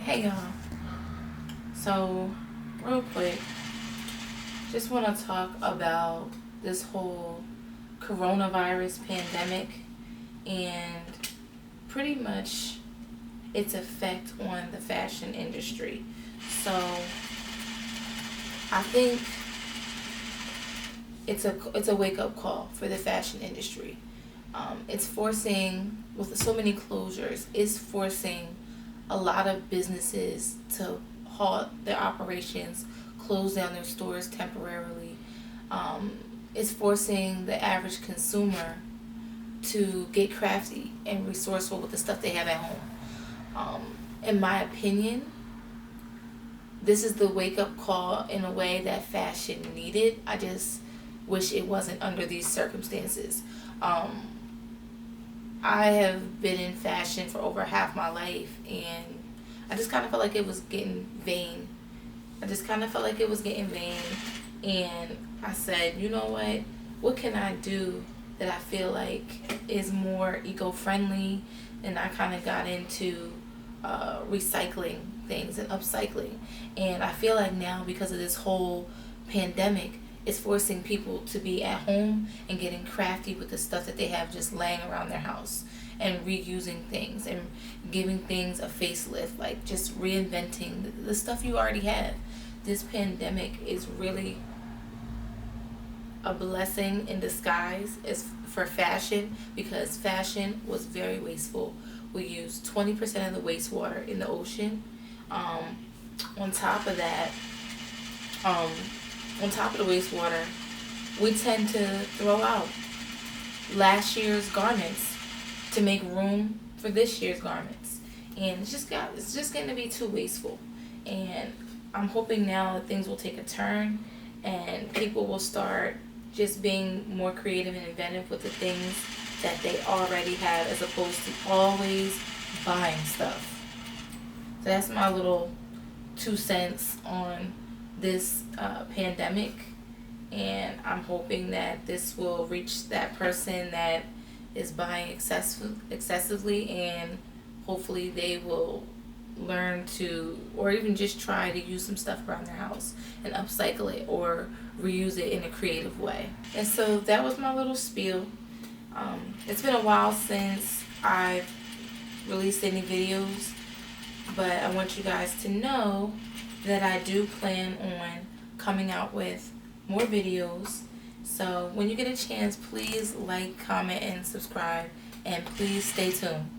Hey y'all. So, real quick, just want to talk about this whole coronavirus pandemic and pretty much its effect on the fashion industry. So, I think it's a wake up call for the fashion industry. It's forcing, with so many closures, it's forcing a lot of businesses to halt their operations, close down their stores temporarily. It's forcing the average consumer to get crafty and resourceful with the stuff they have at home. In my opinion, this is the wake up call in a way that fashion needed. I just wish it wasn't under these circumstances. I have been in fashion for over half my life, and I just kind of felt like it was getting vain. And I said, you know what? What can I do that I feel like is more eco-friendly? And I kind of got into recycling things and upcycling. And I feel like now, because of this whole pandemic, it's forcing people to be at home and getting crafty with the stuff that they have just laying around their house, and reusing things and giving things a facelift, like just reinventing the stuff you already have. This pandemic is really a blessing in disguise is for fashion, because fashion was very wasteful. We used 20% of the wastewater in the ocean. On top of that, on top of the wastewater, we tend to throw out last year's garments to make room for this year's garments, and it's just going to be too wasteful. And I'm hoping now that things will take a turn, and people will start just being more creative and inventive with the things that they already have, as opposed to always buying stuff. So that's my little 2 cents on this pandemic, and I'm hoping that this will reach that person that is buying excessively, and hopefully they will learn to, or even just try to use some stuff around their house and upcycle it or reuse it in a creative way. And so that was my little spiel. It's been a while since I've released any videos, but I want you guys to know that I do plan on coming out with more videos. So when you get a chance, please like, comment, and subscribe, and please stay tuned.